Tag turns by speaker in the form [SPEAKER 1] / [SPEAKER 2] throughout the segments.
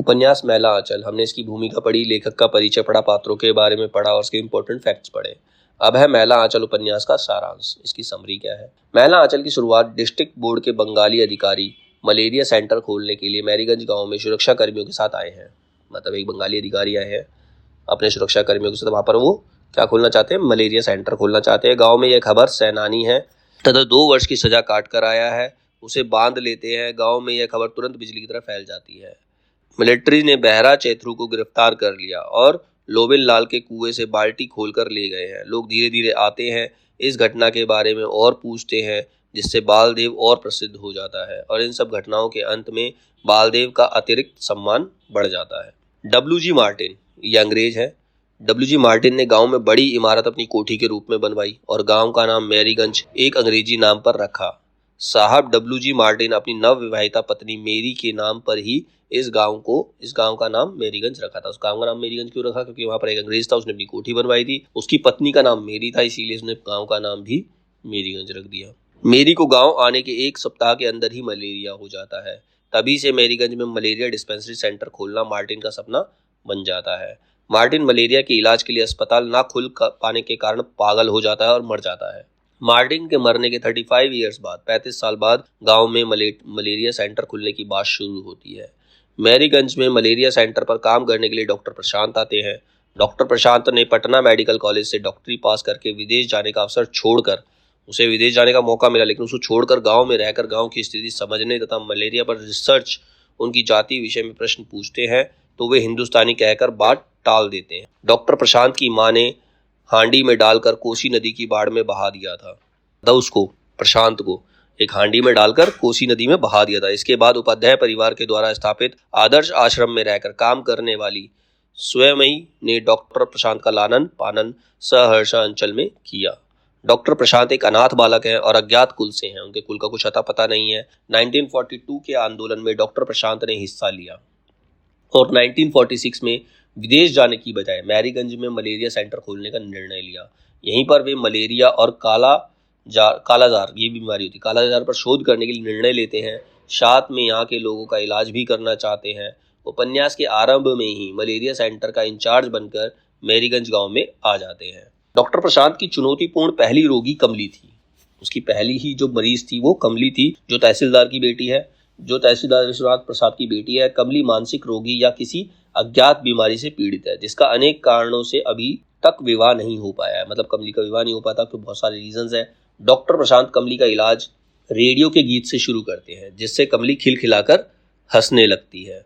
[SPEAKER 1] उपन्यास मैला आंचल, हमने इसकी भूमिका पढ़ी, लेखक का परिचय पढ़ा, पात्रों के बारे में पढ़ा और उसके इंपॉर्टेंट फैक्ट्स पढ़े। अब है मैला आंचल उपन्यास का सारांश। इसकी समरी क्या है? मैला आंचल की शुरुआत डिस्ट्रिक्ट बोर्ड के बंगाली अधिकारी मलेरिया सेंटर खोलने के लिए मैरीगंज गांव में सुरक्षा कर्मियों के साथ आए हैं। मतलब एक बंगाली अधिकारी आए हैं अपने सुरक्षा कर्मियों के साथ, वहां पर वो क्या खोलना चाहते हैं? मलेरिया सेंटर खोलना चाहते हैं। गाँव में यह खबर सेनानी है तथा 2 वर्ष की सजा काट कर आया है, उसे बांध लेते हैं। गाँव में यह खबर तुरंत बिजली की तरह फैल जाती है। मिलिट्री ने बहरा चैथरू को गिरफ्तार कर लिया और लोबिन लाल के कुएं से बाल्टी खोलकर ले गए हैं। लोग धीरे धीरे आते हैं, इस घटना के बारे में और पूछते हैं, जिससे बालदेव और प्रसिद्ध हो जाता है और इन सब घटनाओं के अंत में बालदेव का अतिरिक्त सम्मान बढ़ जाता है। डब्ल्यू.जी. मार्टिन, ये अंग्रेज है। डब्ल्यू.जी. मार्टिन ने गांव में बड़ी इमारत अपनी कोठी के रूप में बनवाई और गांव का नाम मैरीगंज एक अंग्रेजी नाम पर रखा। साहब डब्ल्यू.जी. मार्टिन अपनी नव विवाहिता पत्नी मेरी के नाम पर ही इस गांव का नाम मैरीगंज रखा था। उस गांव का नाम मैरीगंज क्यों रखा? क्योंकि वहां पर एक अंग्रेज था, उसने अपनी कोठी बनवाई थी, उसकी पत्नी का नाम मेरी था, इसीलिए उसने गांव का नाम भी मैरीगंज रख दिया। मेरी को गांव आने के 1 सप्ताह के अंदर ही मलेरिया हो जाता है। तभी से मैरीगंज में मलेरिया डिस्पेंसरी सेंटर खोलना मार्टिन का सपना बन जाता है। मार्टिन मलेरिया के इलाज के लिए अस्पताल ना खुल पाने के कारण पागल हो जाता है और मर जाता है। मार्टिन के मरने के 35 ईयर्स बाद, 35 साल बाद गांव में मलेरिया सेंटर खुलने की बात शुरू होती है। मैरीगंज में मलेरिया सेंटर पर काम करने के लिए डॉक्टर प्रशांत आते हैं। डॉक्टर प्रशांत ने पटना मेडिकल कॉलेज से डॉक्टरी पास करके विदेश जाने का अवसर छोड़कर, उसे विदेश जाने का मौका मिला, लेकिन उसको छोड़कर गांव में रहकर गांव की स्थिति समझने तथा मलेरिया पर रिसर्च, उनकी जाति विषय में प्रश्न पूछते हैं तो वे हिंदुस्तानी कहकर बात टाल देते हैं। डॉक्टर प्रशांत की मां ने हांडी में डालकर कोसी नदी की बाढ़ में बहा दिया था। प्रशांत को एक हांडी में डालकर कोसी नदी में बहा दिया था। इसके बाद उपाध्याय परिवार के द्वारा स्थापित आदर्श आश्रम में रहकर काम करने वाली स्वयं ने डॉक्टर प्रशांत का लालन पालन सहर्ष अंचल में किया। डॉक्टर प्रशांत एक अनाथ बालक हैं और अज्ञात कुल से हैं, उनके कुल का कुछ अता पता नहीं है। 1942 के आंदोलन में डॉक्टर प्रशांत ने हिस्सा लिया और 1946 में विदेश जाने की बजाय मैरीगंज में मलेरिया सेंटर खोलने का निर्णय लिया। यहीं पर वे मलेरिया और कालाजार, ये बीमारी होती है, कालाजार पर शोध करने के लिए निर्णय लेते हैं। साथ में यहाँ के लोगों का इलाज भी करना चाहते हैं। उपन्यास के आरंभ में ही मलेरिया सेंटर का इंचार्ज बनकर मैरीगंज गांव में आ जाते हैं। डॉक्टर प्रशांत की चुनौतीपूर्ण पहली रोगी कमली थी। उसकी पहली ही जो मरीज थी वो कमली थी, जो तहसीलदार की बेटी है, जो तहसीलदार विश्वनाथ प्रसाद की बेटी है। कमली मानसिक रोगी या किसी अज्ञात बीमारी से पीड़ित है, जिसका अनेक कारणों से अभी तक विवाह नहीं हो पाया है। मतलब कमली का विवाह नहीं हो पाता तो बहुत सारे रीजंस हैं। डॉक्टर प्रशांत कमली का इलाज रेडियो के गीत से शुरू करते हैं, जिससे कमली खिलखिलाकर हंसने लगती है।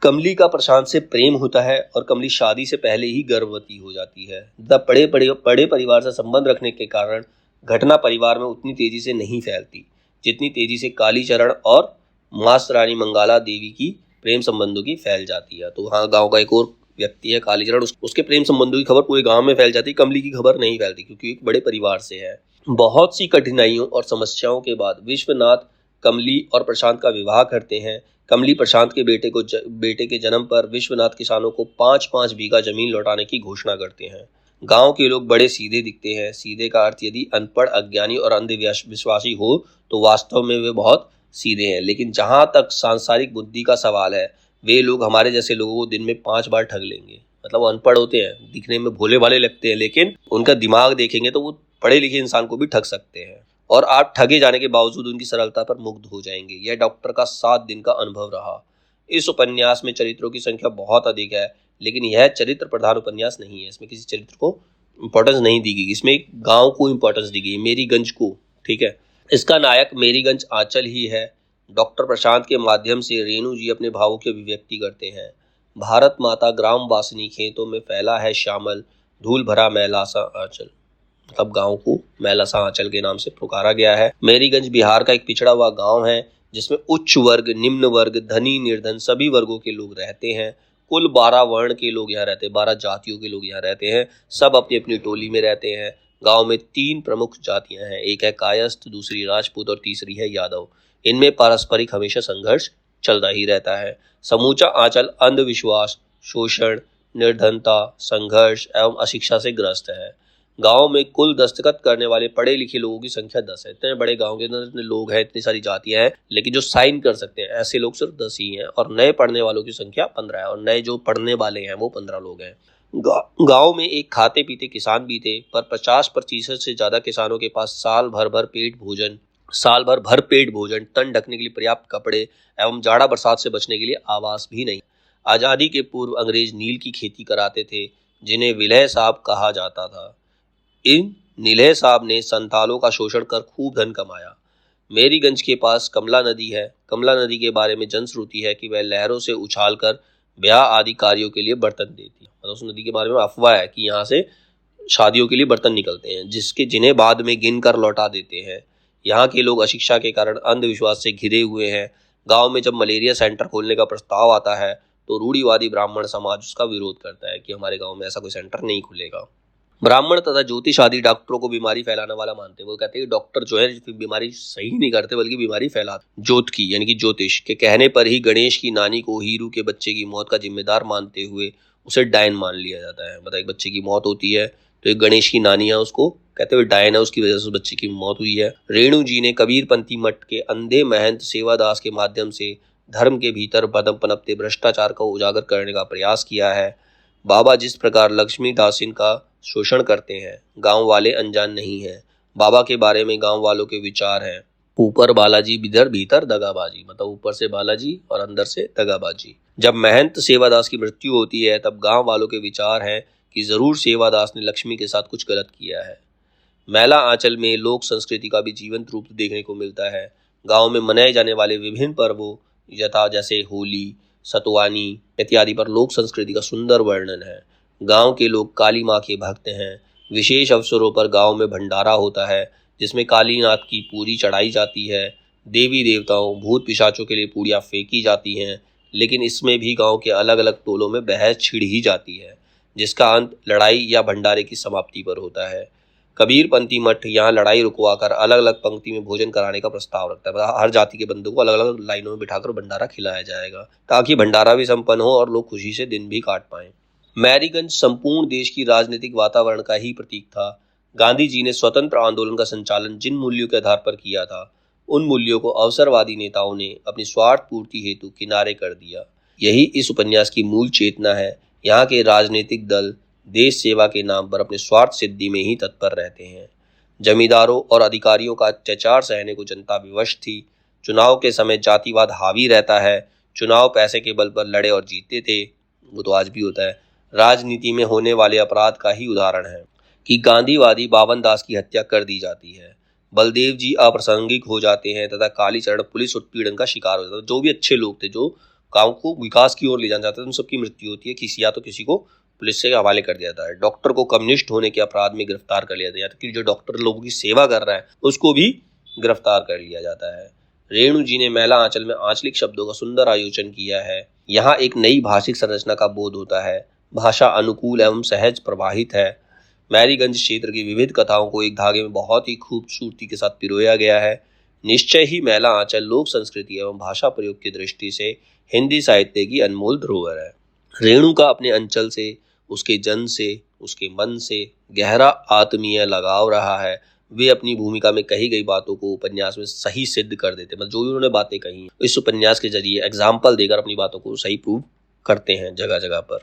[SPEAKER 1] कमली का प्रशांत से प्रेम होता है और कमली शादी से पहले ही गर्भवती हो जाती है। बड़े परिवार से संबंध रखने के कारण घटना परिवार में उतनी तेजी से नहीं फैलती जितनी तेजी से कालीचरण और मास्टर रानी मंगाला देवी की प्रेम संबंधों की फैल जाती है। तो हाँ, गांव का एक और व्यक्ति है कालीचरण, उसके प्रेम संबंधों की खबर पूरे गांव में फैल जाती है। कमली की खबर नहीं फैलती क्योंकि एक बड़े परिवार से है। बहुत सी कठिनाइयों और समस्याओं के बाद विश्वनाथ कमली और प्रशांत का विवाह करते हैं। कमली प्रशांत के बेटे के जन्म पर विश्वनाथ किसानों को 5-5 बीघा जमीन लौटाने की घोषणा करते हैं। गांव के लोग बड़े सीधे दिखते हैं। सीधे का अर्थ यदि अनपढ़, अज्ञानी और अंधविश्वासी हो तो वास्तव में वे बहुत सीधे हैं। लेकिन जहां तक सांसारिक बुद्धि का सवाल है, वे लोग हमारे जैसे लोगों को दिन में 5 बार ठग लेंगे। मतलब वो अनपढ़ होते हैं, दिखने में भोले भाले लगते हैं, लेकिन उनका दिमाग देखेंगे तो वो पढ़े लिखे इंसान को भी ठग सकते हैं और आप ठगे जाने के बावजूद उनकी सरलता पर मुग्ध हो जाएंगे। यह डॉक्टर का 7 दिन का अनुभव रहा। इस उपन्यास में चरित्रों की संख्या बहुत अधिक है, लेकिन यह चरित्र प्रधान उपन्यास नहीं है। इसमें किसी चरित्र को इंपॉर्टेंस नहीं दी गई, इसमें एक गांव को इंपॉर्टेंस दी गई, मेरीगंज को। ठीक है, इसका नायक मेरीगंज आंचल ही है। डॉक्टर प्रशांत के माध्यम से रेणु जी अपने भावों की अभिव्यक्ति करते हैं। भारत माता ग्राम वासिनी खेतों में फैला है श्यामल, धूल भरा मैला सा आंचल। मतलब गांव को मैला सा आंचल के नाम से पुकारा गया है। मेरीगंज बिहार का एक पिछड़ा हुआ गांव है, जिसमें उच्च वर्ग, निम्न वर्ग, धनी, निर्धन सभी वर्गों के लोग रहते हैं। कुल 12 वर्ण के लोग यहाँ रहते हैं, 12 जातियों के लोग यहाँ रहते हैं। सब अपनी अपनी टोली में रहते हैं। गांव में 3 प्रमुख जातियां हैं, एक है कायस्थ, दूसरी राजपूत और तीसरी है यादव। इनमें पारस्परिक हमेशा संघर्ष चलता ही रहता है। समूचा आंचल अंधविश्वास, शोषण, निर्धनता, संघर्ष एवं अशिक्षा से ग्रस्त है। गांव में कुल दस्तखत करने वाले पढ़े लिखे लोगों की संख्या 10 है। इतने बड़े गांव के अंदर इतने लोग हैं, इतनी सारी जातियां हैं, लेकिन जो साइन कर सकते हैं ऐसे लोग सिर्फ 10 ही हैं। और नए पढ़ने वालों की संख्या 15 है, और नए जो पढ़ने वाले हैं वो 15 लोग हैं। गांव में एक खाते पीते किसान भी थे, पर 50% से ज्यादा किसानों के पास साल भर भर पेट भोजन, तन ढकने के लिए पर्याप्त कपड़े एवं जाड़ा बरसात से बचने के लिए आवास भी नहीं। आजादी के पूर्व अंग्रेज नील की खेती कराते थे, जिन्हें विलय साहब कहा जाता था। इन नीलय साहब ने संतालों का शोषण कर खूब धन कमाया। मेरीगंज के पास कमला नदी है। कमला नदी के बारे में जनश्रुति है कि वह लहरों से उछालकर ब्याह आदि कार्यों के लिए बर्तन देती है। मतलब उस नदी के बारे में अफवाह है कि यहाँ से शादियों के लिए बर्तन निकलते हैं, जिन्हें बाद में गिन कर लौटा देते हैं। यहाँ के लोग अशिक्षा के कारण अंधविश्वास से घिरे हुए हैं। गांव में जब मलेरिया सेंटर खोलने का प्रस्ताव आता है तो रूढ़िवादी ब्राह्मण समाज उसका विरोध करता है कि हमारे गांव में ऐसा कोई सेंटर नहीं खुलेगा। ब्राह्मण तथा ज्योतिष आदि डॉक्टरों को बीमारी फैलाने वाला मानते हैं। वो कहते हैं कि डॉक्टर जो है बीमारी सही नहीं करते बल्कि बीमारी फैलाते। ज्योत की यानी कि ज्योतिष के कहने पर ही गणेश की नानी को हीरू के बच्चे की मौत का जिम्मेदार मानते हुए उसे डायन मान लिया जाता है। मतलब एक बच्चे की मौत होती है तो एक गणेश की नानी है, उसको कहते हुए डायन है, उसकी वजह से उस बच्चे की मौत हुई है। रेणु जी ने कबीरपंथी मठ के अंधे महंत सेवादास के माध्यम से धर्म के भीतर बदम पनपते भ्रष्टाचार को उजागर करने का प्रयास किया है। बाबा जिस प्रकार लक्ष्मी दासिन का शोषण करते हैं, गांव वाले अनजान नहीं हैं। बाबा के बारे में गांव वालों के विचार हैं, ऊपर बालाजी भीतर भीतर दगाबाजी। मतलब ऊपर से बालाजी और अंदर से दगाबाजी। जब महंत सेवादास की मृत्यु होती है तब गांव वालों के विचार हैं कि जरूर सेवादास ने लक्ष्मी के साथ कुछ गलत किया है। मैला आंचल में लोक संस्कृति का भी जीवंत रूप देखने को मिलता है। गांव में मनाए जाने वाले विभिन्न पर्वों यथा जैसे होली, सतुवानी इत्यादि पर लोक संस्कृति का सुंदर वर्णन है। गांव के लोग काली माँ के भक्त हैं। विशेष अवसरों पर गांव में भंडारा होता है, जिसमें कालीनाथ की पूरी चढ़ाई जाती है। देवी देवताओं भूत पिशाचों के लिए पूड़ियाँ फेंकी जाती हैं, लेकिन इसमें भी गांव के अलग अलग टोलों में बहस छिड़ ही जाती है, जिसका अंत लड़ाई या भंडारे की समाप्ति पर होता है। कबीरपंथी मठ यहाँ लड़ाई रुकवाकर अलग अलग पंक्ति में भोजन कराने का प्रस्ताव रखता है। मतलब हर जाति के बंदों को अलग अलग लाइनों में बिठाकर भंडारा खिलाया जाएगा, ताकि भंडारा भी संपन्न हो और लोग खुशी से दिन भी काट पाएं। मैरीगंज संपूर्ण देश की राजनीतिक वातावरण का ही प्रतीक था। गांधी जी ने स्वतंत्र आंदोलन का संचालन जिन मूल्यों के आधार पर किया था, उन मूल्यों को अवसरवादी नेताओं ने अपनी स्वार्थ पूर्ति हेतु किनारे कर दिया। यही इस उपन्यास की मूल चेतना है। यहाँ के राजनीतिक दल देश सेवा के नाम पर अपने स्वार्थ सिद्धि में ही तत्पर रहते हैं। जमींदारों और अधिकारियों का अत्याचार सहने को जनता विवश थी। चुनाव के समय जातिवाद हावी रहता है। चुनाव पैसे के बल पर लड़े और जीते थे, वो तो आज भी होता है। राजनीति में होने वाले अपराध का ही उदाहरण है कि गांधीवादी बावन दास की हत्या कर दी जाती है, बलदेव जी अप्रासंगिक हो जाते हैं तथा कालीचरण पुलिस उत्पीड़न का शिकार हो जाता है। जो भी अच्छे लोग थे जो गांव को विकास की ओर ले जाना चाहते थे, उन सबकी मृत्यु होती है। किसी या तो किसी को पुलिस से हवाले कर दिया जाता है। डॉक्टर को कम्युनिस्ट होने के अपराध में गिरफ्तार कर लिया जाता है, कि जो डॉक्टर लोगों की सेवा कर रहा है उसको भी गिरफ्तार कर लिया जाता है। रेणु जी ने मैला आंचल में आंचलिक शब्दों का सुंदर आयोजन किया है। यहाँ एक नई भाषिक संरचना का बोध होता है। भाषा अनुकूल एवं सहज प्रवाहित है। मैरीगंज क्षेत्र की विविध कथाओं को एक धागे में बहुत ही खूबसूरती के साथ पिरोया गया है। निश्चय ही मैला आंचल लोक संस्कृति एवं भाषा प्रयोग की दृष्टि से हिंदी साहित्य की अनमोल धरोहर है। रेणु का अपने अंचल से, उसके जन से, उसके मन से गहरा आत्मीय लगाव रहा है। वे अपनी भूमिका में कही गई बातों को उपन्यास में सही सिद्ध कर देते, मतलब जो भी उन्होंने बातें कही इस उपन्यास के जरिए एग्जाम्पल देकर अपनी बातों को सही प्रूव करते हैं जगह जगह पर।